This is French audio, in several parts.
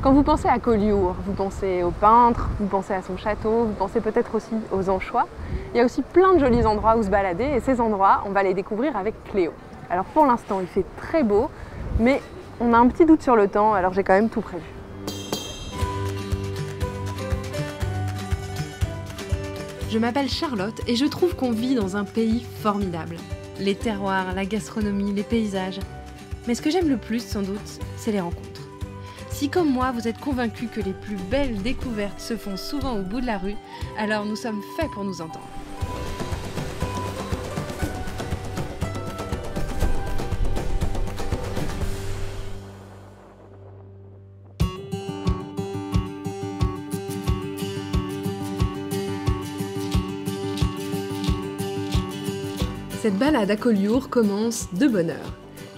Quand vous pensez à Collioure, vous pensez au peintre, vous pensez à son château, vous pensez peut-être aussi aux anchois. Il y a aussi plein de jolis endroits où se balader et ces endroits, on va les découvrir avec Cléo. Alors pour l'instant, il fait très beau, mais on a un petit doute sur le temps, alors j'ai quand même tout prévu. Je m'appelle Charlotte et je trouve qu'on vit dans un pays formidable. Les terroirs, la gastronomie, les paysages. Mais ce que j'aime le plus, sans doute, c'est les rencontres. Si comme moi, vous êtes convaincus que les plus belles découvertes se font souvent au bout de la rue, alors nous sommes faits pour nous entendre. Cette balade à Collioure commence de bonne heure.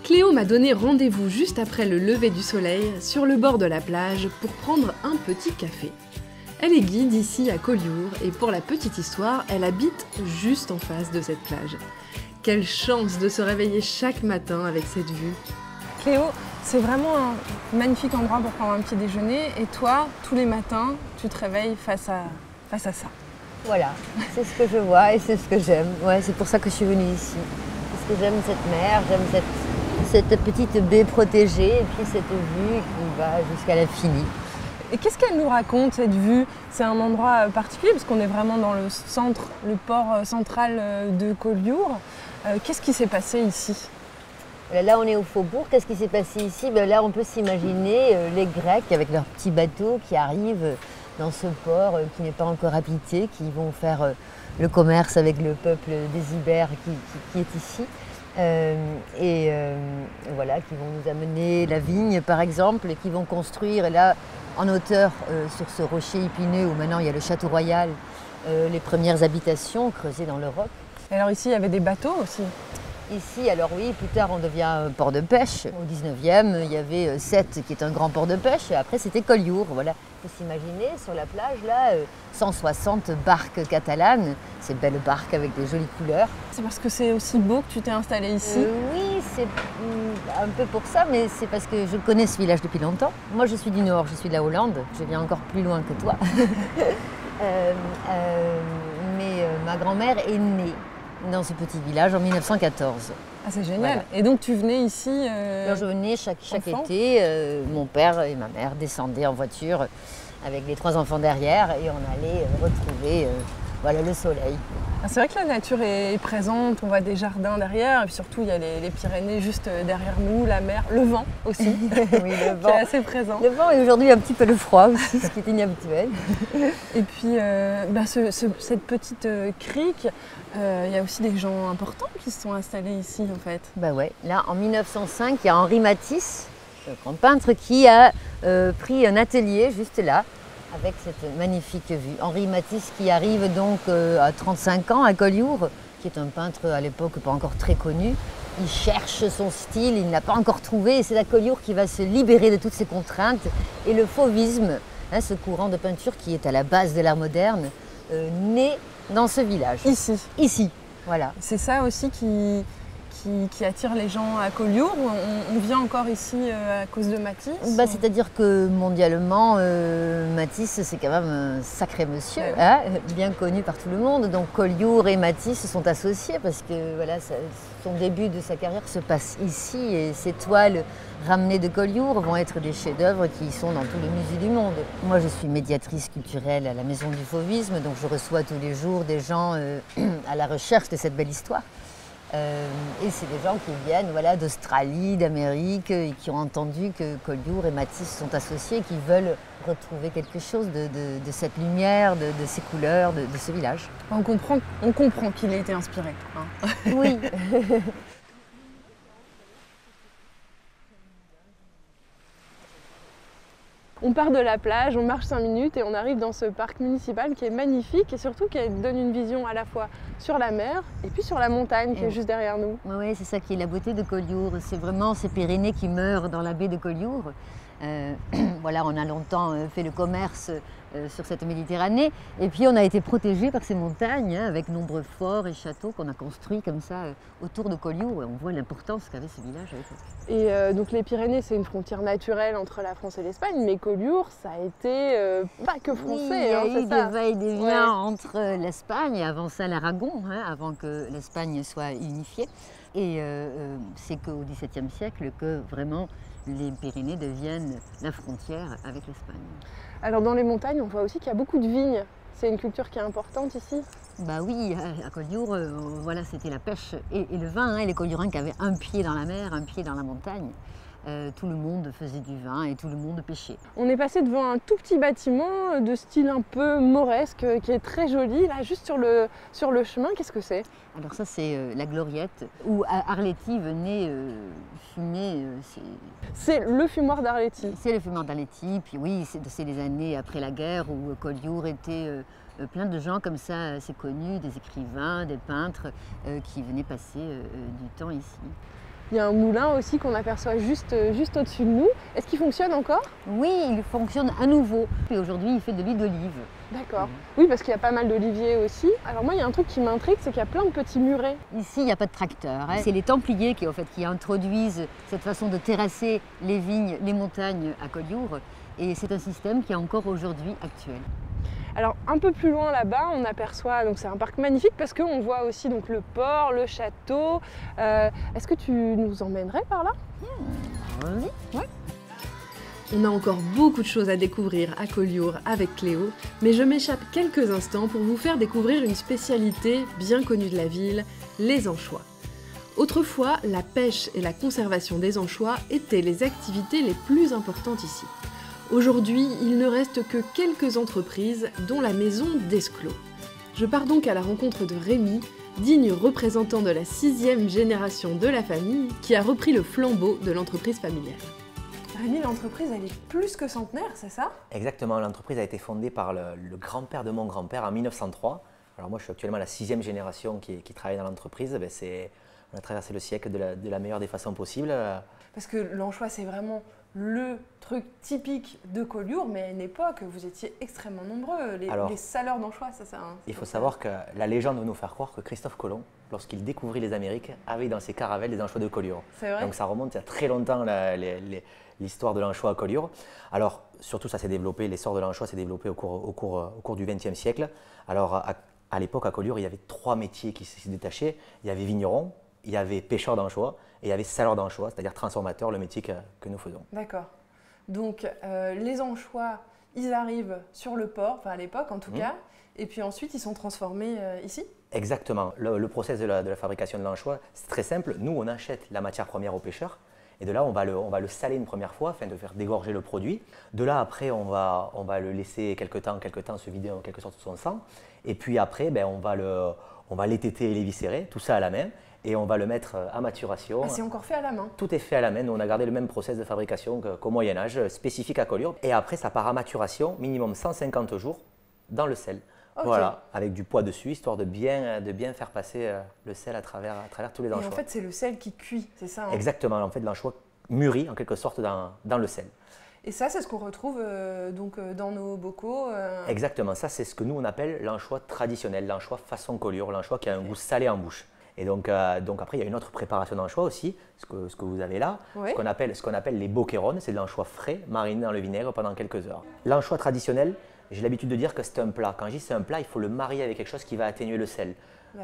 Cléo m'a donné rendez-vous juste après le lever du soleil sur le bord de la plage pour prendre un petit café. Elle est guide ici à Collioure et pour la petite histoire, elle habite juste en face de cette plage. Quelle chance de se réveiller chaque matin avec cette vue. Cléo, c'est vraiment un magnifique endroit pour prendre un petit déjeuner et toi, tous les matins, tu te réveilles face à ça. Voilà, c'est ce que je vois et c'est ce que j'aime. Ouais, c'est pour ça que je suis venue ici. Parce que j'aime cette mer, j'aime cette petite baie protégée et puis cette vue qui va jusqu'à l'infini. Et qu'est-ce qu'elle nous raconte, cette vue? C'est un endroit particulier parce qu'on est vraiment dans le centre, le port central de Collioure. Qu'est-ce qui s'est passé ici? Là, on est au Faubourg. Qu'est-ce qui s'est passé ici? Là, on peut s'imaginer les Grecs avec leurs petits bateaux qui arrivent dans ce port qui n'est pas encore habité, qui vont faire le commerce avec le peuple des Ibères qui est ici. Voilà, qui vont nous amener la vigne par exemple, et qui vont construire là en hauteur sur ce rocher épineux où maintenant il y a le château royal, les premières habitations creusées dans le roc. Et alors ici il y avait des bateaux aussi? Ici, alors oui, plus tard on devient un port de pêche. Au 19e, il y avait Sète qui est un grand port de pêche, et après c'était Collioure. Voilà. Il faut s'imaginer sur la plage là, 160 barques catalanes, ces belles barques avec des jolies couleurs. C'est parce que c'est aussi beau que tu t'es installée ici? Oui, c'est un peu pour ça, mais c'est parce que je connais ce village depuis longtemps. Moi je suis du Nord, je suis de la Hollande, je viens encore plus loin que toi. Mais ma grand-mère est née dans ce petit village en 1914. Ah, c'est génial. Voilà. Et donc tu venais ici Alors, je venais chaque été, mon père et ma mère descendaient en voiture avec les 3 enfants derrière et on allait retrouver voilà, le soleil. Ah, c'est vrai que la nature est présente, on voit des jardins derrière et puis surtout il y a les Pyrénées juste derrière nous, la mer, le vent aussi, oui, le vent. qui est assez présent. Le vent et aujourd'hui un petit peu le froid aussi, ce qui est inhabituel. Et puis cette petite crique, il y a aussi des gens importants qui se sont installés ici en fait. Bah ouais, là en 1905, il y a Henri Matisse, le grand peintre, qui a pris un atelier juste là, avec cette magnifique vue. Henri Matisse qui arrive donc à 35 ans à Collioure, qui est un peintre à l'époque pas encore très connu. Il cherche son style, il ne l'a pas encore trouvé et c'est à Collioure qu'il va se libérer de toutes ces contraintes. Et le fauvisme, hein, ce courant de peinture qui est à la base de l'art moderne, né dans ce village. Ici. Ici, voilà. C'est ça aussi qui attire les gens à Collioure ou on vient encore ici à cause de Matisse? C'est-à-dire que mondialement, Matisse c'est quand même un sacré monsieur, ouais. Hein, bien connu par tout le monde. Donc Collioure et Matisse sont associés parce que voilà, son début de sa carrière se passe ici et ces toiles ramenées de Collioure vont être des chefs-d'œuvre qui sont dans tous les musées du monde. Moi je suis médiatrice culturelle à la Maison du Fauvisme, donc je reçois tous les jours des gens à la recherche de cette belle histoire. Et c'est des gens qui viennent voilà, d'Australie, d'Amérique et qui ont entendu que Collioure et Matisse sont associés et qui veulent retrouver quelque chose de cette lumière, de ces couleurs, de ce village. On comprend qu'il a été inspiré. Hein. Oui. On part de la plage, on marche 5 minutes et on arrive dans ce parc municipal qui est magnifique et surtout qui donne une vision à la fois sur la mer et puis sur la montagne qui est juste derrière nous. Oui, c'est ça qui est la beauté de Collioure. C'est vraiment ces Pyrénées qui meurent dans la baie de Collioure. Voilà, on a longtemps fait le commerce sur cette Méditerranée. Et puis on a été protégé par ces montagnes, hein, avec nombreux forts et châteaux qu'on a construits comme ça autour de Collioure. Et on voit l'importance qu'avait ce village à l'époque. Et donc les Pyrénées, c'est une frontière naturelle entre la France et l'Espagne, mais Collioure, ça a été pas que français. Oui, il y a eu des va-et-vient Ouais. entre l'Espagne et avant ça l'Aragon, hein, avant que l'Espagne soit unifiée. Et c'est qu'au XVIIe siècle que vraiment les Pyrénées deviennent la frontière avec l'Espagne. Alors dans les montagnes, on voit aussi qu'il y a beaucoup de vignes. C'est une culture qui est importante ici. Bah oui, à Collioure, voilà, c'était la pêche et le vin, hein, les Colliourins qui avaient un pied dans la mer, un pied dans la montagne. Tout le monde faisait du vin et tout le monde pêchait. On est passé devant un tout petit bâtiment de style un peu mauresque qui est très joli, là juste sur le chemin. Qu'est-ce que c'est? Alors ça c'est la Gloriette où Arletty venait fumer. C'est le fumoir d'Arletty. C'est le fumoir d'Arletty, puis oui, c'est les années après la guerre où Collioure était plein de gens comme ça assez connus, des écrivains, des peintres qui venaient passer du temps ici. Il y a un moulin aussi qu'on aperçoit juste au-dessus de nous. Est-ce qu'il fonctionne encore? Oui, il fonctionne à nouveau. Et aujourd'hui, il fait de l'huile d'olive. D'accord. Oui, parce qu'il y a pas mal d'oliviers aussi. Alors moi, il y a un truc qui m'intrigue, c'est qu'il y a plein de petits murets. Ici, il n'y a pas de tracteur, hein. C'est les Templiers qui introduisent cette façon de terrasser les vignes, les montagnes à Collioure. Et c'est un système qui est encore aujourd'hui actuel. Alors un peu plus loin là-bas, on aperçoit, donc c'est un parc magnifique parce qu'on voit aussi donc le port, le château. Est-ce que tu nous emmènerais par là? Oui. Ouais. On a encore beaucoup de choses à découvrir à Collioure avec Cléo, mais je m'échappe quelques instants pour vous faire découvrir une spécialité bien connue de la ville, les anchois. Autrefois, la pêche et la conservation des anchois étaient les activités les plus importantes ici. Aujourd'hui, il ne reste que quelques entreprises, dont la maison d'Esclos. Je pars donc à la rencontre de Rémi, digne représentant de la 6e génération de la famille, qui a repris le flambeau de l'entreprise familiale. Rémi, l'entreprise, elle est plus que centenaire, c'est ça? Exactement, l'entreprise a été fondée par le grand-père de mon grand-père en 1903. Alors moi, je suis actuellement la 6e génération qui travaille dans l'entreprise. On a traversé le siècle de la meilleure des façons possibles. Parce que l'anchois, c'est vraiment le truc typique de Collioure, mais à une époque, vous étiez extrêmement nombreux, les saleurs d'anchois, c'est ça hein, il faut savoir que la légende veut nous faire croire que Christophe Colomb, lorsqu'il découvrit les Amériques, avait dans ses caravelles des anchois de Collioure. C'est vrai? Donc ça remonte il y a très longtemps l'histoire de l'anchois à Collioure. Alors surtout ça s'est développé, l'essor de l'anchois s'est développé au cours du XXe siècle. Alors à l'époque à Collioure, il y avait 3 métiers qui se détachaient. Il y avait vigneron, il y avait pêcheur d'anchois et il y avait saleur d'anchois, c'est-à-dire transformateur, le métier que nous faisons. D'accord. Donc les anchois, ils arrivent sur le port, enfin à l'époque en tout cas, et puis ensuite ils sont transformés ici? Exactement. Le process de la fabrication de l'anchois, c'est très simple. Nous, on achète la matière première au pêcheur et de là, on va le saler une première fois afin de faire dégorger le produit. De là, après, on va le laisser quelques temps se vider en quelque sorte de son sang. Et puis après, on va l'étêter et l'éviscérer, tout ça à la main. Et on va le mettre à maturation. Ah, c'est encore fait à la main? Tout est fait à la main. Nous, on a gardé le même process de fabrication qu'au Moyen-Âge, spécifique à Collioure. Et après, ça part à maturation, minimum 150 jours, dans le sel. Okay. Voilà, avec du poids dessus, histoire de bien faire passer le sel à travers tous les anchois. Et en fait, c'est le sel qui cuit, c'est ça hein? Exactement. En fait, l'anchois mûrit en quelque sorte dans le sel. Et ça, c'est ce qu'on retrouve dans nos bocaux Exactement. Ça, c'est ce que nous, on appelle l'anchois traditionnel, l'anchois façon Collioure, l'anchois qui a un goût salé en bouche. Et donc après, il y a une autre préparation d'anchois aussi, ce que vous avez là, oui. ce qu'on appelle les boquerones, c'est de l'anchois frais, mariné dans le vinaigre pendant quelques heures. L'anchois traditionnel, j'ai l'habitude de dire que c'est un plat. Quand je dis c'est un plat, il faut le marier avec quelque chose qui va atténuer le sel.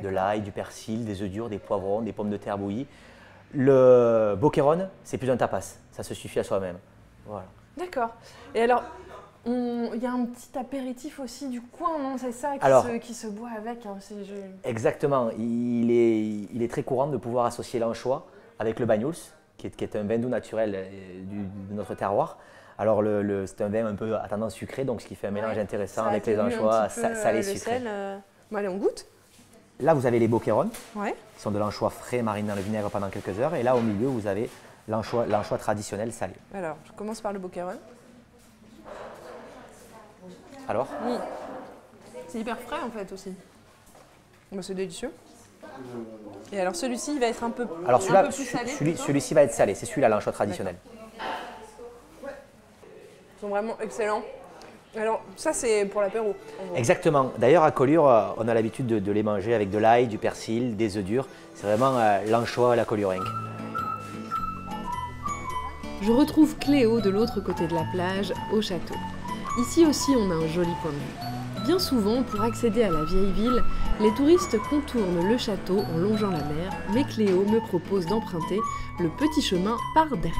De l'ail, du persil, des œufs durs, des poivrons, des pommes de terre bouillies. Le boqueron, c'est plus un tapas, ça se suffit à soi-même. Voilà. D'accord. Et alors, il y a un petit apéritif aussi du coin, non? C'est ça qui se boit avec hein, Exactement. Il est très courant de pouvoir associer l'anchois avec le bagnouls, qui est un vin doux naturel de notre terroir. Alors, c'est un vin un peu à tendance sucrée, donc ce qui fait un mélange intéressant avec les anchois salés sucrés. Bon, allez, on goûte. Là, vous avez les boquerones, qui sont de l'anchois frais mariné dans le vinaigre pendant quelques heures. Et là, au milieu, vous avez l'anchois traditionnel salé. Alors, je commence par le boqueron. Alors C'est hyper frais en fait aussi. Bon, c'est délicieux. Et alors celui-ci, il va être un peu plus salé. Celui-ci va être salé, c'est celui-là l'anchois traditionnel. Ils sont vraiment excellents. Alors, ça, c'est pour l'apéro. Exactement. D'ailleurs, à Collioure, on a l'habitude de les manger avec de l'ail, du persil, des œufs durs. C'est vraiment l'anchois à la Collioure. Je retrouve Cléo de l'autre côté de la plage, au château. Ici aussi, on a un joli point de vue. Bien souvent, pour accéder à la vieille ville, les touristes contournent le château en longeant la mer, mais Cléo me propose d'emprunter le petit chemin par derrière.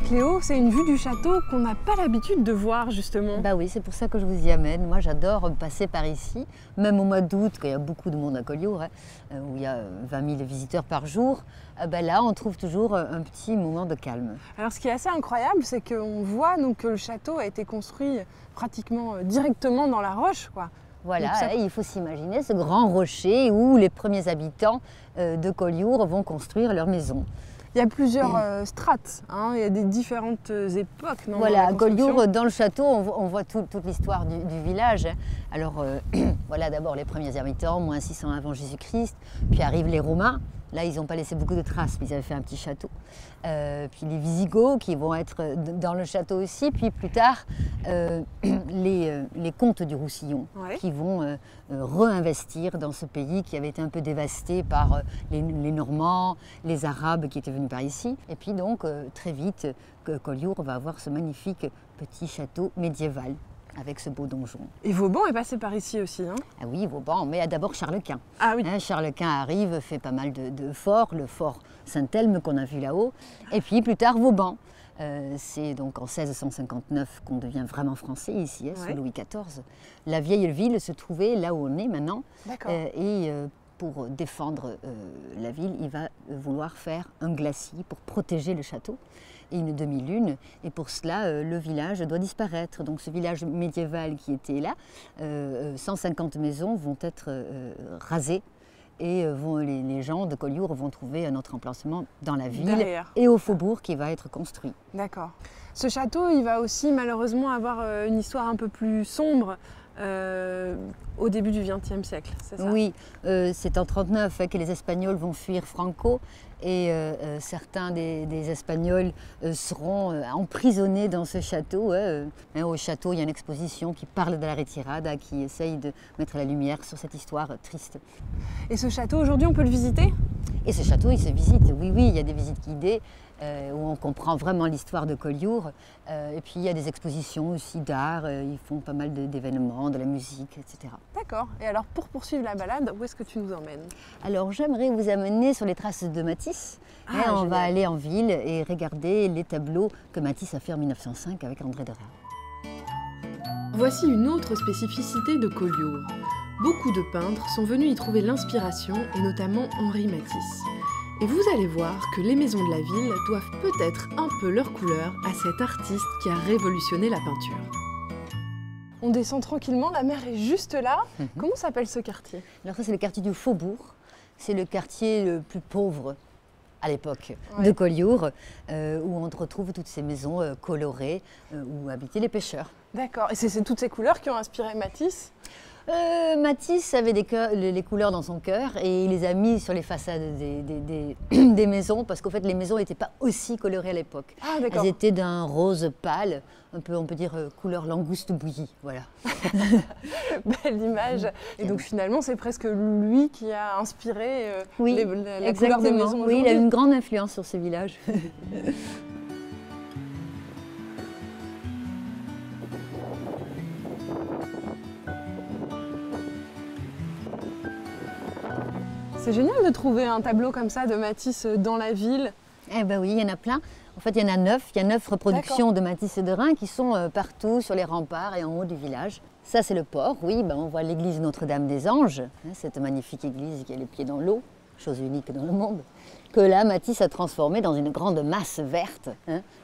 Cléo, c'est une vue du château qu'on n'a pas l'habitude de voir, justement. Bah oui, c'est pour ça que je vous y amène. Moi, j'adore passer par ici, même au mois d'août, quand il y a beaucoup de monde à Collioure, où il y a 20 000 visiteurs par jour. Là, on trouve toujours un petit moment de calme. Alors, ce qui est assez incroyable, c'est qu'on voit donc, que le château a été construit pratiquement directement dans la roche, quoi. Voilà, il faut s'imaginer ce grand rocher où les premiers habitants de Collioure vont construire leur maison. Il y a plusieurs strates, hein, il y a des différentes époques. Non, voilà, à Collioure, dans le château, on voit toute l'histoire du village. Alors, voilà d'abord les premiers habitants, moins 600 avant Jésus-Christ, puis arrivent les Romains. Là, ils n'ont pas laissé beaucoup de traces, mais ils avaient fait un petit château. Puis les Visigoths qui vont être dans le château aussi. Puis plus tard, les comtes du Roussillon qui vont réinvestir dans ce pays qui avait été un peu dévasté par les Normands, les Arabes qui étaient venus par ici. Et puis donc, très vite, Collioure va avoir ce magnifique petit château médiéval avec ce beau donjon. Et Vauban est passé par ici aussi, hein? Ah oui, Vauban, mais d'abord Charles Quint. Ah oui. Charles Quint arrive, fait pas mal de forts, le fort Saint-Elme qu'on a vu là-haut, et puis plus tard Vauban. C'est donc en 1659 qu'on devient vraiment français ici, sous Louis XIV. La vieille ville se trouvait là où on est maintenant, pour défendre la ville, il va vouloir faire un glacis pour protéger le château et une demi-lune. Et pour cela, le village doit disparaître. Donc ce village médiéval qui était là, 150 maisons vont être rasées et les gens de Collioure vont trouver un autre emplacement dans la ville et au faubourg qui va être construit. D'accord. Ce château, il va aussi malheureusement avoir une histoire un peu plus sombre. Au début du XXe siècle, c'est ça? Oui, c'est en 1939 que les Espagnols vont fuir Franco et certains des Espagnols seront emprisonnés dans ce château. Au château, il y a une exposition qui parle de la retirada, qui essaye de mettre la lumière sur cette histoire triste. Et ce château, aujourd'hui, on peut le visiter? Et ce château, il se visite, oui, il y a des visites guidées. Où on comprend vraiment l'histoire de Collioure. Et puis il y a des expositions aussi d'art, ils font pas mal d'événements, de la musique, etc. D'accord. Et alors pour poursuivre la balade, où est-ce que tu nous emmènes? Alors j'aimerais vous amener sur les traces de Matisse. On va aller en ville et regarder les tableaux que Matisse a fait en 1905 avec André Derain. Voici une autre spécificité de Collioure. Beaucoup de peintres sont venus y trouver l'inspiration, et notamment Henri Matisse. Et vous allez voir que les maisons de la ville doivent peut-être un peu leur couleur à cet artiste qui a révolutionné la peinture. On descend tranquillement, la mer est juste là. Comment s'appelle ce quartier? Alors ça, c'est le quartier du Faubourg. C'est le quartier le plus pauvre à l'époque de Collioure, où on retrouve toutes ces maisons colorées où habitaient les pêcheurs. D'accord. Et c'est toutes ces couleurs qui ont inspiré Matisse? Matisse avait les couleurs dans son cœur et il les a mis sur les façades des maisons parce qu'en fait les maisons n'étaient pas aussi colorées à l'époque. Ah, d'accord. Elles étaient d'un rose pâle, un peu on peut dire couleur langouste bouillie, voilà. Belle image. Et donc finalement c'est presque lui qui a inspiré la couleur des maisons aujourd'hui. Oui, il a une grande influence sur ce village. C'est génial de trouver un tableau comme ça de Matisse dans la ville. Eh ben oui, il y en a plein. En fait, il y en a 9. Il y a 9 reproductions de Matisse et Derain qui sont partout sur les remparts et en haut du village. Ça, c'est le port. Oui, on voit l'église Notre-Dame des Anges, cette magnifique église qui a les pieds dans l'eau, chose unique dans le monde, que là, Matisse a transformée dans une grande masse verte.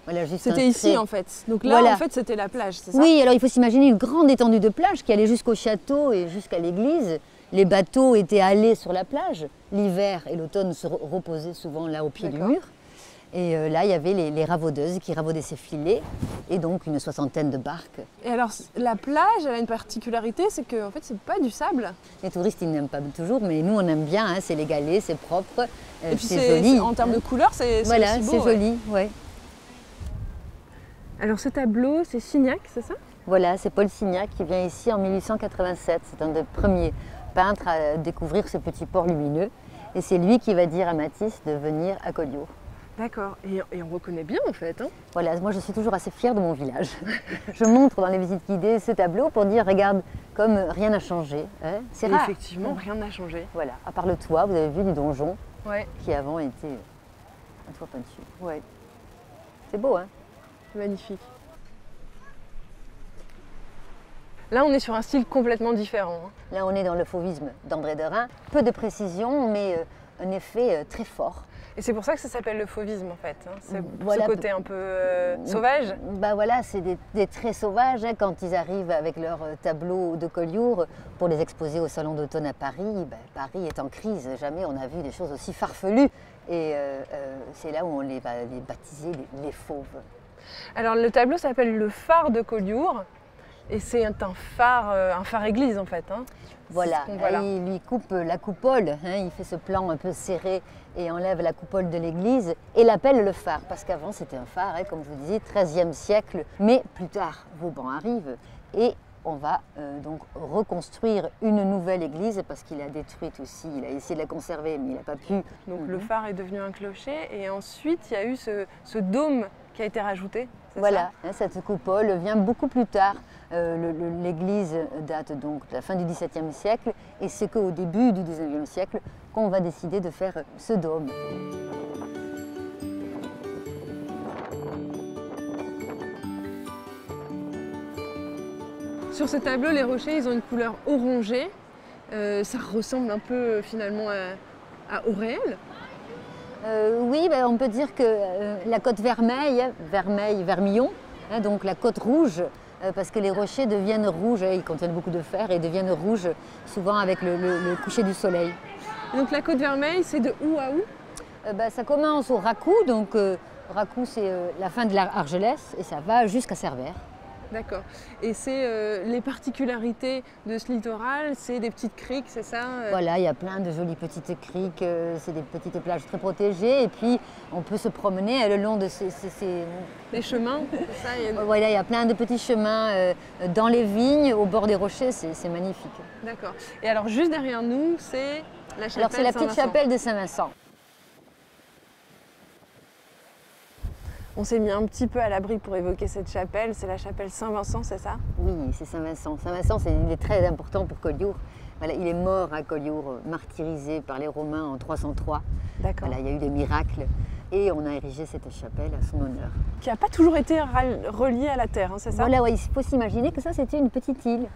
Voilà, c'était ici, en fait. Donc là, en fait, c'était la plage, c'est ça? Oui, alors il faut s'imaginer une grande étendue de plage qui allait jusqu'au château et jusqu'à l'église. Les bateaux étaient allés sur la plage. L'hiver et l'automne se reposaient souvent là au pied du mur. Et là, il y avait les ravaudeuses qui ravaudaient ces filets et donc une soixantaine de barques. Et alors, la plage, elle a une particularité, c'est qu'en fait, c'est pas du sable. Les touristes, ils n'aiment pas toujours, mais nous, on aime bien. C'est légalé, c'est propre, et puis c'est joli. En termes de couleur, c'est voilà, aussi beau. Voilà, c'est joli, ouais. Alors ce tableau, c'est Signac, c'est ça? Voilà, c'est Paul Signac qui vient ici en 1887. C'est un des premiers peintres à découvrir ce petit port lumineux. Et c'est lui qui va dire à Matisse de venir à Collioure. D'accord, et on reconnaît bien en fait. Hein. Voilà, moi je suis toujours assez fière de mon village. Je montre dans les visites guidées ce tableau pour dire, regarde, comme rien n'a changé. Hein. C'est rare. Effectivement, rien n'a changé. Voilà, à part le toit, vous avez vu du donjon, ouais. Qui avant était un toit peint dessus. Ouais. C'est beau, hein? Magnifique. Là, on est sur un style complètement différent. Hein. Là, on est dans le fauvisme d'André Derain. Peu de précision, mais un effet très fort. Et c'est pour ça que ça s'appelle le fauvisme, en fait. Hein. C'est voilà. Ce côté un peu sauvage. Bah voilà, c'est des traits sauvages. Hein, quand ils arrivent avec leurs tableaux de Collioure pour les exposer au Salon d'automne à Paris, Paris est en crise. Jamais on a vu des choses aussi farfelues. Et c'est là où on les va les baptiser les fauves. Alors, le tableau s'appelle le phare de Collioure. Et c'est un phare église en fait. Hein. Voilà, il lui coupe la coupole, hein, il fait ce plan un peu serré et enlève la coupole de l'église et l'appelle le phare, parce qu'avant c'était un phare, hein, comme je vous disais, XIIIe siècle. Mais plus tard, Vauban arrive et on va donc reconstruire une nouvelle église parce qu'il a détruite aussi, il a essayé de la conserver mais il n'a pas pu. Donc le phare est devenu un clocher et ensuite il y a eu ce dôme qui a été rajouté. Voilà, hein, cette coupole vient beaucoup plus tard. L'église date donc de la fin du XVIIe siècle et c'est qu'au début du XIXe siècle qu'on va décider de faire ce dôme. Sur ce tableau, les rochers, ils ont une couleur orangée. Ça ressemble un peu finalement au réel. Oui, on peut dire que la côte vermillon, hein, donc la côte rouge, parce que les rochers deviennent rouges, ils contiennent beaucoup de fer et deviennent rouges souvent avec le coucher du soleil. Et donc la côte vermeille, c'est de où à où? Ça commence au Racou, donc Racou c'est la fin de l'Argelès et ça va jusqu'à Cervères. D'accord. Et c'est les particularités de ce littoral, c'est des petites criques, c'est ça? Voilà, il y a plein de jolies petites criques, c'est des petites plages très protégées et puis on peut se promener le long de ces... Les chemins, c'est ça? Voilà, il y a plein de petits chemins dans les vignes, au bord des rochers, c'est magnifique. D'accord. Et alors juste derrière nous, c'est la chapelle Alors c'est la petite Saint-Vincent. chapelle de Saint-Vincent. On s'est mis un petit peu à l'abri pour évoquer cette chapelle, c'est la chapelle Saint-Vincent, c'est ça? Oui, c'est Saint-Vincent. Saint-Vincent, il est très important pour Collioure. Voilà, il est mort à Collioure, martyrisé par les Romains en 303. D'accord. Voilà, il y a eu des miracles et on a érigé cette chapelle à son honneur. Qui n'a pas toujours été reliée à la terre, hein, c'est ça? Voilà, ouais, il faut s'imaginer que ça, c'était une petite île.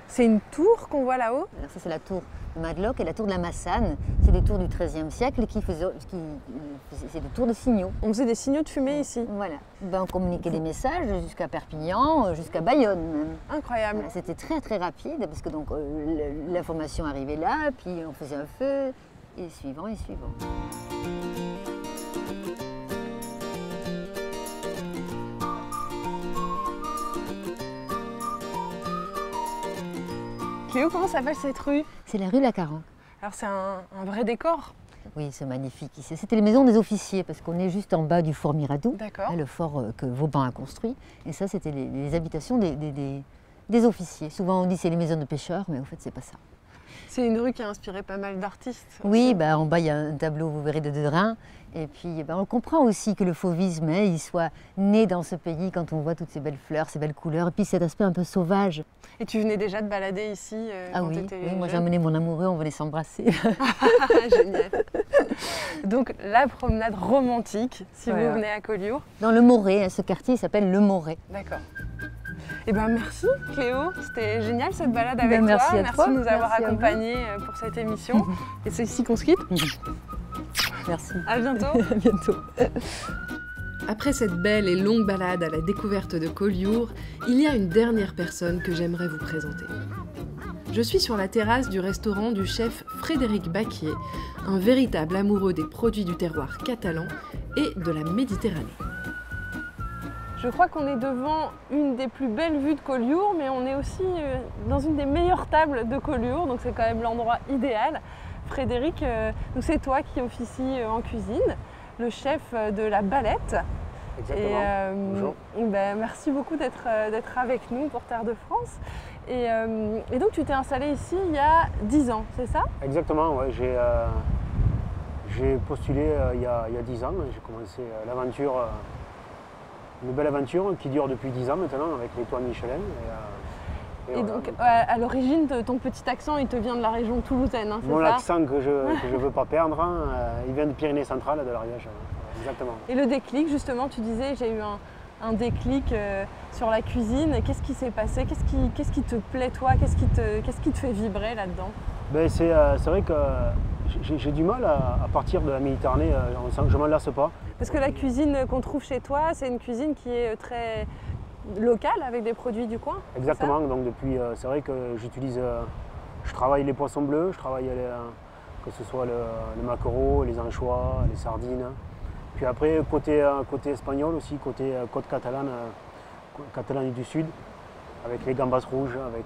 C'est une tour qu'on voit là-haut? Alors ça, c'est la tour de Madeloc et la tour de la Massane. C'est des tours du XIIIe siècle c'est des tours de signaux. On faisait des signaux de fumée ici? Voilà. On communiquait des messages jusqu'à Perpignan, jusqu'à Bayonne même. Incroyable. Voilà, c'était très très rapide parce que donc l'information arrivait là, puis on faisait un feu, et suivant et suivant. Cléo, comment s'appelle cette rue? C'est la rue Lacaron. Alors c'est un vrai décor? Oui, c'est magnifique ici. C'était les maisons des officiers parce qu'on est juste en bas du fort Miradou, D'accord. le fort que Vauban a construit. Et ça, c'était les habitations des officiers. Souvent on dit c'est les maisons de pêcheurs, mais en fait c'est pas ça. C'est une rue qui a inspiré pas mal d'artistes. Oui, en bas il y a un tableau, vous verrez, de Derain. Et puis on comprend aussi que le fauvisme, il soit né dans ce pays quand on voit toutes ces belles fleurs, ces belles couleurs, et puis cet aspect un peu sauvage. Et tu venais déjà de balader ici quand oui, tu étais oui, moi j'ai amené mon amoureux, on venait s'embrasser. Génial. Donc la promenade romantique, si vous venez à Collioure. Dans le Moret, ce quartier s'appelle le Moret. D'accord. Eh bien merci Cléo, c'était génial cette balade avec toi. Merci de nous avoir accompagnés pour cette émission. Et c'est ici qu'on se quitte. Merci. À bientôt. À bientôt. Après cette belle et longue balade à la découverte de Collioure, il y a une dernière personne que j'aimerais vous présenter. Je suis sur la terrasse du restaurant du chef Frédéric Baquier, un véritable amoureux des produits du terroir catalan et de la Méditerranée. Je crois qu'on est devant une des plus belles vues de Collioure, mais on est aussi dans une des meilleures tables de Collioure, donc c'est quand même l'endroit idéal. Frédéric, c'est toi qui officie en cuisine, le chef de la Balette. Exactement. Bonjour. Merci beaucoup d'être avec nous pour Terre de France. Et donc tu t'es installé ici il y a 10 ans, c'est ça? Exactement, ouais. J'ai postulé il y a 10 ans. J'ai commencé l'aventure, une belle aventure qui dure depuis 10 ans maintenant avec les toits Michelin. Et voilà, donc à l'origine, ton petit accent, il te vient de la région toulousaine, hein, c'est ça? Mon accent que je ne veux pas perdre, il vient de Pyrénées centrales, de l'Ariège. Exactement. Et le déclic, justement, tu disais, j'ai eu un déclic sur la cuisine. Qu'est-ce qui s'est passé? Qu'est-ce qui te plaît, toi? Qu'est-ce qui te fait vibrer là-dedans? C'est vrai que j'ai du mal à partir de la Méditerranée, je ne m'en lasse pas. Parce que la cuisine qu'on trouve chez toi, c'est une cuisine qui est très locale, avec des produits du coin? Exactement, donc depuis, c'est vrai que je travaille les poissons bleus, je travaille que ce soit le maquereau, les anchois, les sardines. Puis après, côté espagnol aussi, côté côte catalane, Catalogne du Sud, avec les gambas rouges, avec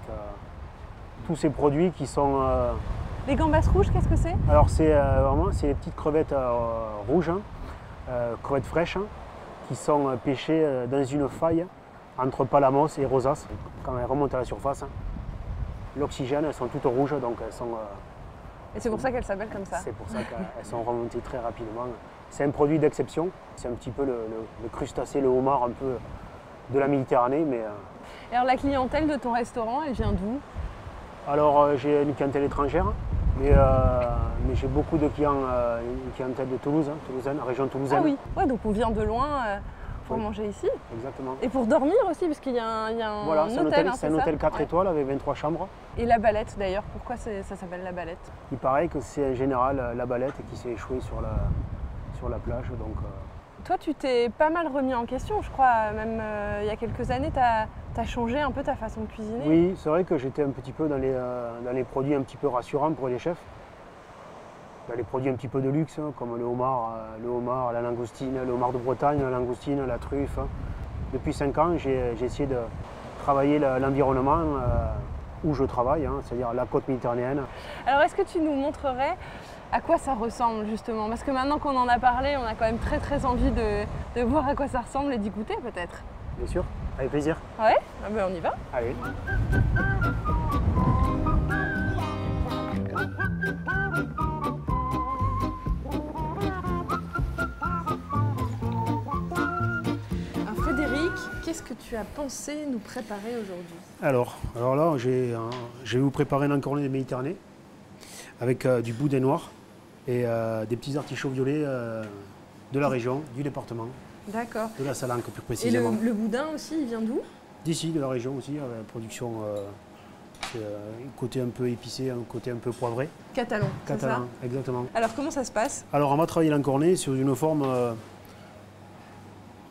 tous ces produits qui sont... Les gambas rouges, qu'est-ce que c'est? Alors c'est les petites crevettes rouges, crevettes fraîches, qui sont pêchées dans une faille entre Palamos et Rosas. Quand elles remontent à la surface, l'oxygène, elles sont toutes rouges, donc elles sont... Et c'est pour ça qu'elles s'appellent comme ça? C'est pour ça qu'elles sont remontées très rapidement. C'est un produit d'exception, c'est un petit peu le crustacé, le homard un peu de la Méditerranée. Et alors la clientèle de ton restaurant, elle vient d'où? Alors j'ai une clientèle étrangère, mais j'ai beaucoup de clients, une clientèle de Toulouse, toulousaine, région toulousaine. Ah oui, ouais, donc on vient de loin pour manger ici. Exactement. Et pour dormir aussi, parce qu'il y a un voilà, hôtel. C'est un hôtel 4 étoiles avec 23 chambres. Et la Balette d'ailleurs, pourquoi ça s'appelle la Balette? Il paraît que c'est en général la balette qui s'est échouée sur la plage. Donc, Toi, tu t'es pas mal remis en question, je crois, même il y a quelques années, tu as changé un peu ta façon de cuisiner. Oui, c'est vrai que j'étais un petit peu dans les produits un petit peu rassurants pour les chefs. Dans les produits un petit peu de luxe, comme le homard, la langoustine, le homard de Bretagne, la langoustine, la truffe. Depuis 5 ans, j'ai essayé de travailler l'environnement où je travaille, c'est-à-dire la côte méditerranéenne. Alors, est-ce que tu nous montrerais à quoi ça ressemble justement? Parce que maintenant qu'on en a parlé, on a quand même très envie de voir à quoi ça ressemble et d'y goûter peut-être. Bien sûr, avec plaisir. Ouais, on y va. Allez. Frédéric, qu'est-ce que tu as pensé nous préparer aujourd'hui? Alors là, je vais vous préparer un encorné de Méditerranée avec du boudin noir et des petits artichauts violets de la région, du département. D'accord. De la Salanque plus précisément. Et le boudin aussi, il vient d'où? D'ici, de la région aussi, production un côté un peu épicé, un côté un peu poivré. Catalan, c'est ça? Exactement. Alors comment ça se passe? Alors on va travailler l'encorné sur une forme...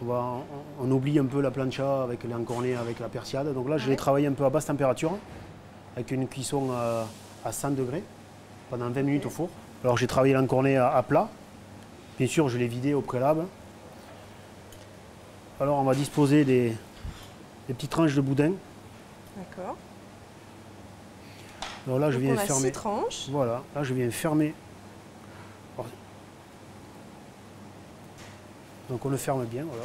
on oublie un peu la plancha avec l'encorné, avec la persiade. Donc là, je l'ai travaillé un peu à basse température, avec une cuisson à 100 degrés, pendant 20 minutes au four. Alors j'ai travaillé l'encorné à plat. Bien sûr, je l'ai vidé au préalable. Alors on va disposer des petites tranches de boudin. D'accord. Alors là, je viens fermer. 6 tranches. Voilà, là je viens fermer. Donc on le ferme bien, voilà.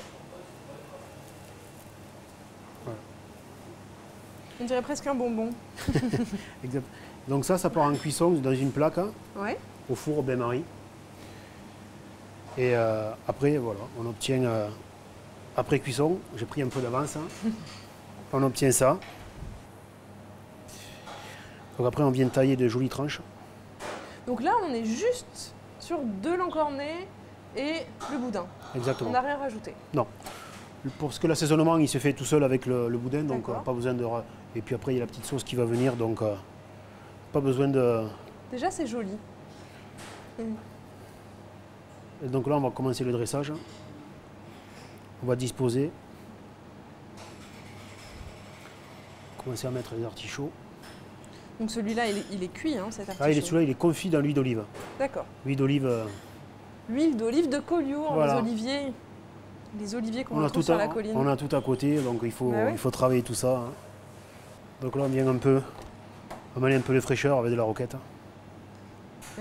On dirait presque un bonbon. Exact. Donc ça part en cuisson dans une plaque, Ouais. au four au bain-marie. Et après, voilà, on obtient, après cuisson, j'ai pris un peu d'avance, on obtient ça. Donc après, on vient tailler de jolies tranches. Donc là, on est juste sur de l'encorné et le boudin. Exactement. On n'a rien rajouté. Non. Parce que l'assaisonnement, il se fait tout seul avec le boudin, donc pas besoin de... Et puis après, il y a la petite sauce qui va venir, donc pas besoin de... Déjà, c'est joli. Et donc là, on va commencer le dressage. On va disposer. Commencer à mettre les artichauts. Donc celui-là, il est cuit, cet artichaut. Ah, celui-là, il est confit dans l'huile d'olive. D'accord. L'huile d'olive... L'huile d'olive de Collioure, voilà. Les oliviers qu'on retrouve sur la colline. On a tout à côté, donc il faut travailler tout ça. Donc là, on vient amener un peu de fraîcheur avec de la roquette.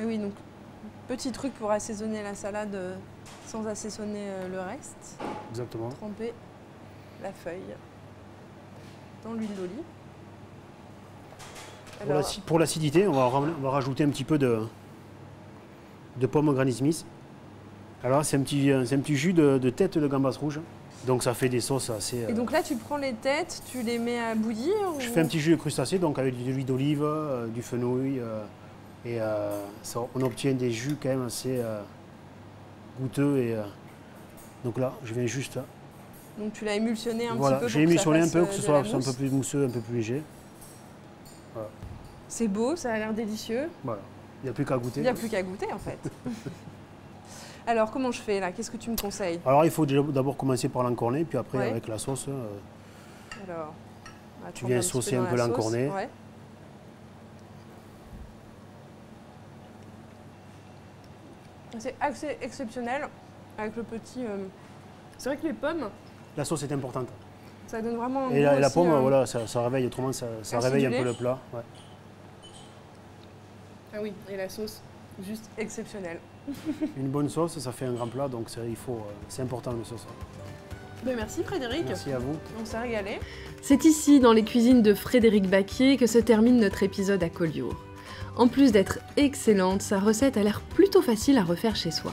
Et oui, donc petit truc pour assaisonner la salade, Sans assaisonner le reste. Exactement. Tremper la feuille dans l'huile d'olive. Pour l'acidité, on va rajouter un petit peu de pomme Granny Smith. Alors c'est un petit jus de tête de gambas rouge. Donc ça fait des sauces assez... Et donc là, tu prends les têtes, tu les mets à bouillir Je fais un petit jus de crustacés, donc avec de l'huile d'olive, du fenouil. On obtient des jus quand même assez goûteux. Donc là, je viens juste... Donc tu l'as émulsionné un petit peu pour j'ai émulsionné un peu, que ce soit un mousse. peu plus mousseux, un peu plus léger. Voilà. C'est beau, ça a l'air délicieux. Voilà. Il n'y a plus qu'à goûter. Il n'y a plus qu'à goûter en fait. Alors comment je fais là? Qu'est-ce que tu me conseilles? Alors il faut d'abord commencer par l'encorner, puis après Ouais. avec la sauce, Alors, tu viens saucer un peu l'encorné. Ouais. C'est assez exceptionnel avec le petit... C'est vrai que les pommes, La sauce est importante. ça donne vraiment un Et goût la aussi, pomme, voilà, ça réveille, autrement ça réveille un peu le plat. Ouais. Ah oui, et la sauce, juste exceptionnelle. Une bonne sauce, ça fait un grand plat, donc c'est important le sauce. Ben merci Frédéric. Merci à vous. On s'est régalé. C'est ici, dans les cuisines de Frédéric Baquier, que se termine notre épisode à Collioure. En plus d'être excellente, sa recette a l'air plutôt facile à refaire chez soi.